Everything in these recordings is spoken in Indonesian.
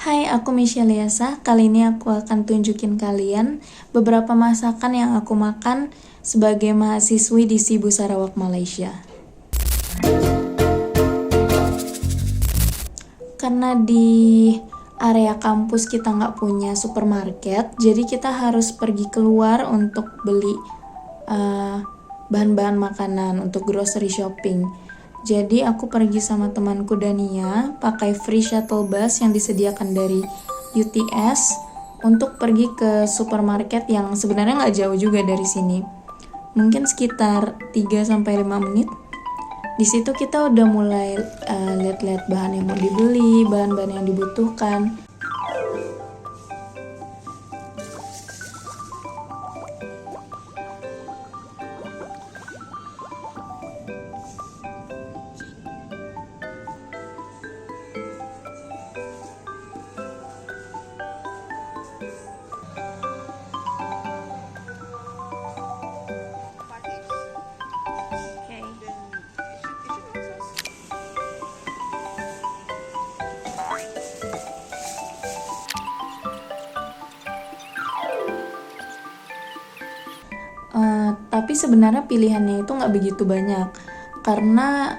Hai, aku Michelle Yasa. Kali ini aku akan tunjukin kalian beberapa masakan yang aku makan sebagai mahasiswi di Sibu Sarawak, Malaysia. Karena di area kampus kita nggak punya supermarket, jadi kita harus pergi keluar untuk beli bahan-bahan makanan untuk grocery shopping. Jadi aku pergi sama temanku Dania pakai free shuttle bus yang disediakan dari UTS untuk pergi ke supermarket yang sebenarnya nggak jauh juga dari sini. Mungkin sekitar 3-5 menit. Di situ kita udah mulai lihat-lihat bahan yang mau dibeli, bahan-bahan yang dibutuhkan. Tapi sebenarnya pilihannya itu nggak begitu banyak karena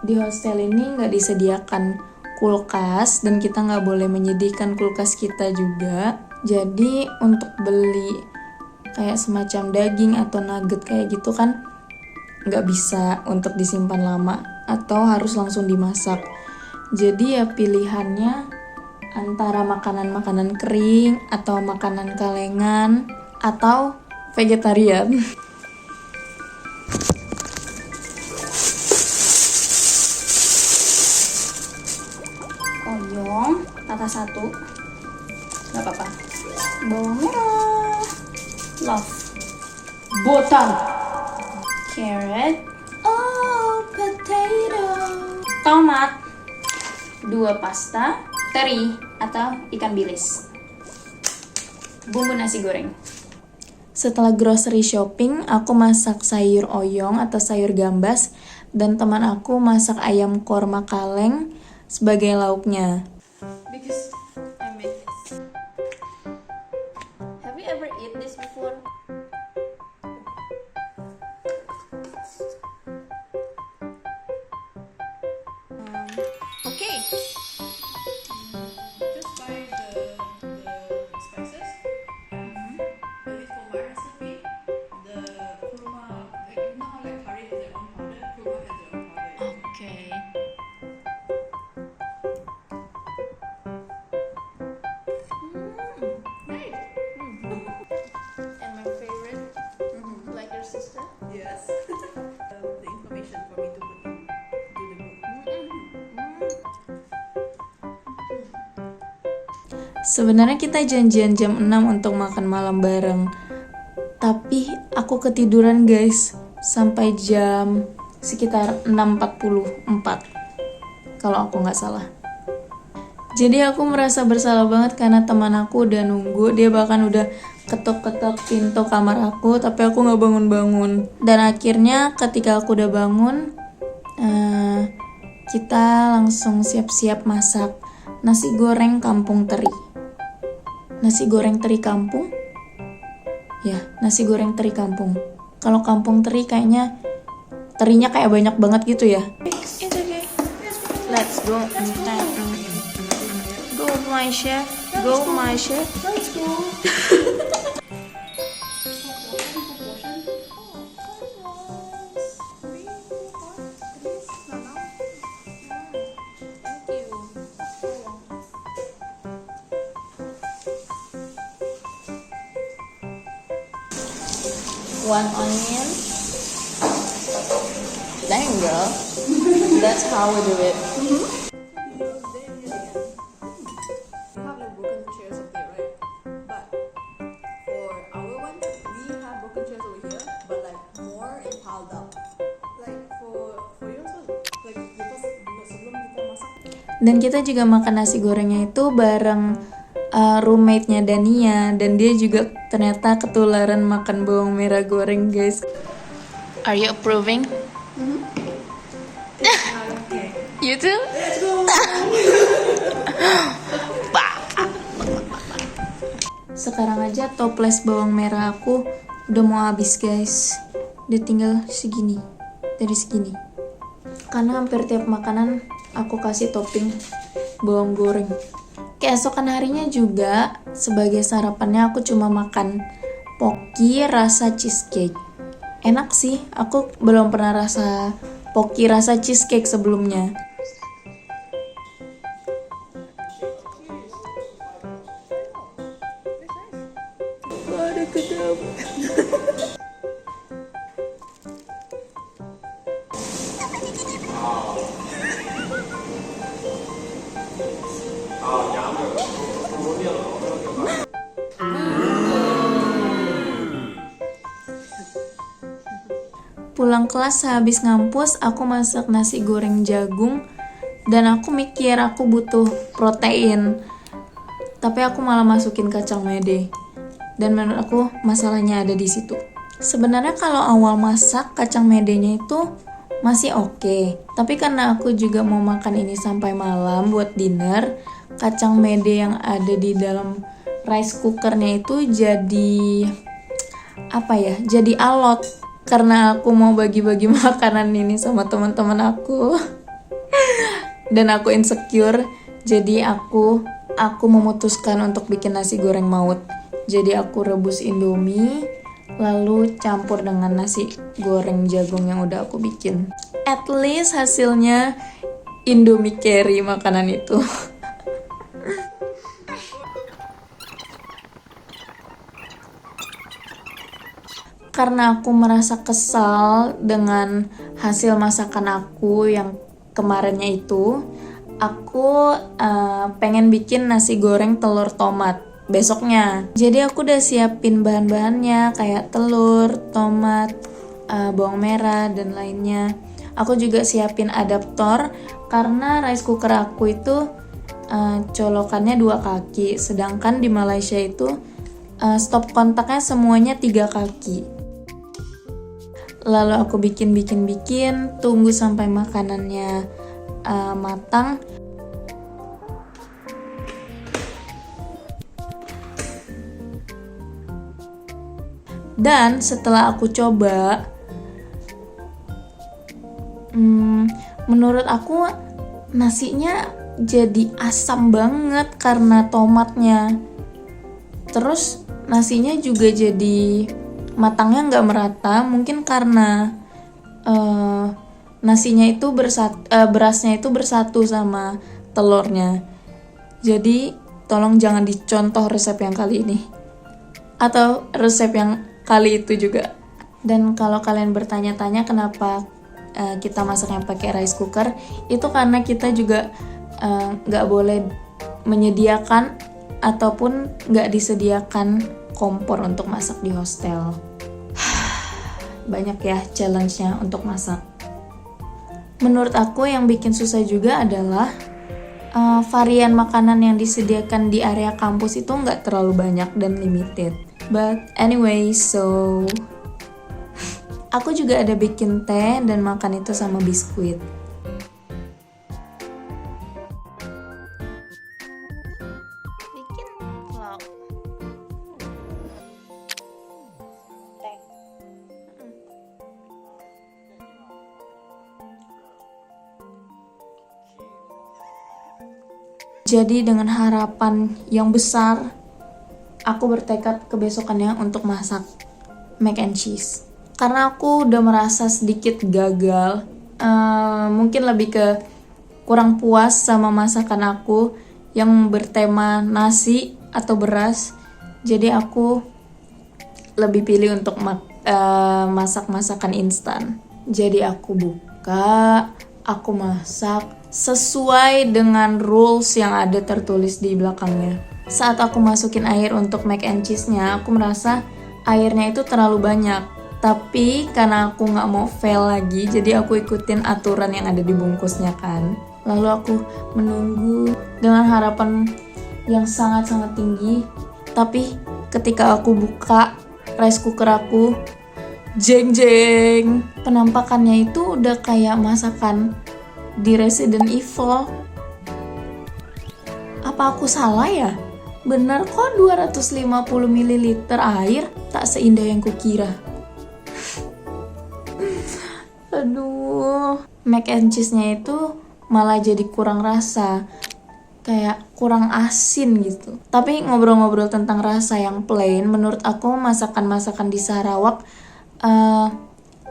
di hostel ini nggak disediakan kulkas dan kita nggak boleh menyediakan kulkas kita juga. Jadi untuk beli kayak semacam daging atau nugget kayak gitu kan nggak bisa untuk disimpan lama atau harus langsung dimasak. Jadi ya pilihannya antara makanan-makanan kering atau makanan kalengan atau vegetarian. Oyong, tata satu, nggak apa-apa. Bawang merah, love, botan, carrot, potato, tomat, 2 pasta, teri atau ikan bilis, bumbu nasi goreng. Setelah grocery shopping, aku masak sayur oyong atau sayur gambas dan teman aku masak ayam korma kaleng sebagai lauknya. Because I make this. Have you ever eaten this before? Okay. Just buy the spices. At least for my recipe, the kurma, like you know how like curry has their own powder, kurma has their own powder. Okay. And my favorite, like your sister. Yes. The information for me to put into the book. Sebenarnya kita janjian jam 6 untuk makan malam bareng. Tapi aku ketiduran guys sampai jam sekitar 6.44 kalau aku nggak salah. Jadi aku merasa bersalah banget karena teman aku udah nunggu. Dia bahkan udah ketok-ketok pintu kamar aku, tapi aku nggak bangun-bangun. Dan akhirnya ketika aku udah bangun, kita langsung siap-siap masak nasi goreng kampung teri. Nasi goreng teri kampung? Ya, nasi goreng teri kampung. Kalau kampung teri kayaknya terinya kayak banyak banget gitu ya. It's okay. Let's go. Go my chef. Go my chef. Let's go. One onion. Dang girl. That's how we do it. You have like broken chairs up there, right? But for our one, we have broken chairs over here, but like more and piled up. Like for yours was like because sebelum kita masak. Dan kita juga makan nasi gorengnya itu bareng roommate-nya Dania. Dan dia juga ternyata ketularan makan bawang merah goreng guys. Are you approving? You too? Let's go. Bah. Sekarang aja toples bawang merah aku udah mau habis guys. Udah tinggal segini, dari segini. Karena hampir tiap makanan aku kasih topping bawang goreng. Keesokan harinya juga sebagai sarapannya aku cuma makan Pocky rasa cheesecake. Enak sih, aku belum pernah rasa Pocky rasa cheesecake sebelumnya. Pulang kelas habis ngampus, aku masak nasi goreng jagung dan aku mikir aku butuh protein. Tapi aku malah masukin kacang mede. Dan menurut aku masalahnya ada di situ. Sebenarnya kalau awal masak kacang medenya itu masih oke. Tapi karena aku juga mau makan ini sampai malam buat dinner, kacang mede yang ada di dalam rice cookernya itu jadi jadi alot. Karena aku mau bagi-bagi makanan ini sama teman-teman aku. Dan aku insecure, jadi aku memutuskan untuk bikin nasi goreng maut. Jadi aku rebus Indomie, lalu campur dengan nasi goreng jagung yang udah aku bikin. At least hasilnya Indomie carry makanan itu. Karena aku merasa kesal dengan hasil masakan aku yang kemarinnya itu, aku pengen bikin nasi goreng telur tomat besoknya. Jadi aku udah siapin bahan-bahannya kayak telur, tomat, bawang merah, dan lainnya. Aku juga siapin adaptor karena rice cooker aku itu colokannya 2 kaki, sedangkan di Malaysia itu stop kontaknya semuanya 3 kaki. Lalu aku bikin, tunggu sampai makanannya matang. Dan setelah aku coba, menurut aku nasinya jadi asam banget karena tomatnya. Terus nasinya juga jadi matangnya nggak merata, mungkin karena nasinya itu berasnya itu bersatu sama telurnya. Jadi tolong jangan dicontoh resep yang kali ini atau resep yang kali itu juga. Dan kalau kalian bertanya-tanya kenapa kita masaknya pakai rice cooker, itu karena kita juga nggak boleh menyediakan ataupun nggak disediakan kompor untuk masak di hostel. Banyak ya challenge-nya untuk masak. Menurut aku yang bikin susah juga adalah varian makanan yang disediakan di area kampus itu nggak terlalu banyak dan limited. But anyway, so aku juga ada bikin teh dan makan itu sama biskuit. Bikin vlog. Teh. Jadi dengan harapan yang besar, aku bertekad kebesokannya untuk masak mac and cheese. Karena aku udah merasa sedikit gagal, mungkin lebih ke kurang puas sama masakan aku yang bertema nasi atau beras. Jadi aku lebih pilih untuk masak masakan instan. Jadi aku buka, aku masak sesuai dengan rules yang ada tertulis di belakangnya. Saat aku masukin air untuk mac and cheese-nya, aku merasa airnya itu terlalu banyak. Tapi karena aku gak mau fail lagi, jadi aku ikutin aturan yang ada di bungkusnya kan. Lalu aku menunggu dengan harapan yang sangat-sangat tinggi. Tapi ketika aku buka rice cooker aku, jeng jeng, penampakannya itu udah kayak masakan di Resident Evil. Apa aku salah ya? Benar kok 250 ml air, tak seindah yang kukira. Aduh, mac and cheese-nya itu malah jadi kurang rasa. Kayak kurang asin gitu. Tapi ngobrol-ngobrol tentang rasa yang plain, menurut aku masakan-masakan di Sarawak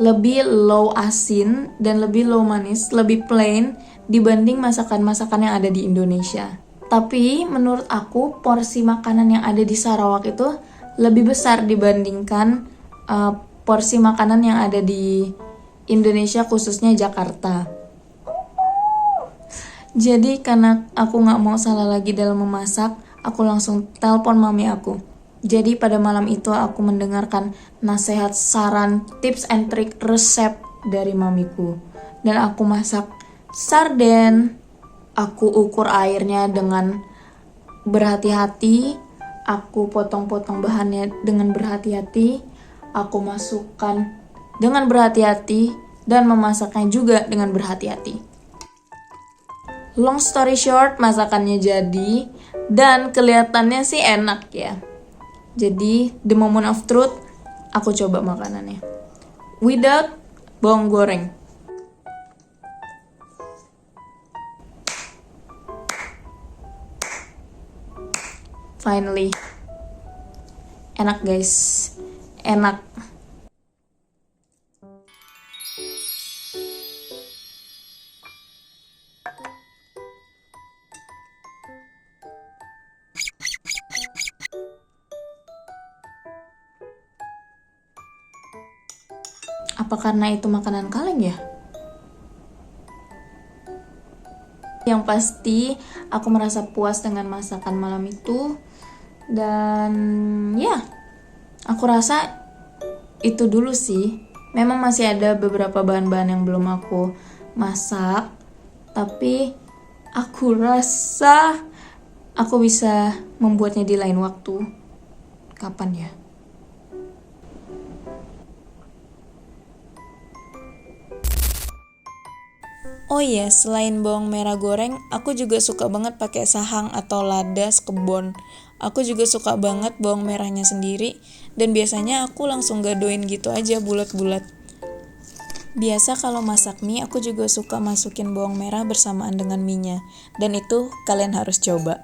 lebih low asin dan lebih low manis, lebih plain dibanding masakan-masakan yang ada di Indonesia. Tapi menurut aku porsi makanan yang ada di Sarawak itu lebih besar dibandingkan porsi makanan yang ada di Indonesia, khususnya Jakarta. Jadi karena aku gak mau salah lagi dalam memasak, aku langsung telepon mami aku. Jadi pada malam itu aku mendengarkan nasihat, saran, tips and trik resep dari mamiku. Dan aku masak sarden. Aku ukur airnya dengan berhati-hati. Aku potong-potong bahannya dengan berhati-hati. Aku masukkan dengan berhati-hati dan memasaknya juga dengan berhati-hati. Long story short, masakannya jadi dan kelihatannya sih enak ya. Jadi, the moment of truth, aku coba makanannya. Without bawang goreng. Finally. Enak guys. Enak. Apa karena itu makanan kaleng ya? Yang pasti aku merasa puas dengan masakan malam itu. Dan ya, aku rasa itu dulu sih. Memang masih ada beberapa bahan-bahan yang belum aku masak, tapi aku rasa aku bisa membuatnya di lain waktu. Kapan ya? Oh iya, selain bawang merah goreng, aku juga suka banget pakai sahang atau lada sekebon. Aku juga suka banget bawang merahnya sendiri, dan biasanya aku langsung gadoin gitu aja bulat-bulat. Biasa kalau masak mie, aku juga suka masukin bawang merah bersamaan dengan mie-nya, dan itu kalian harus coba.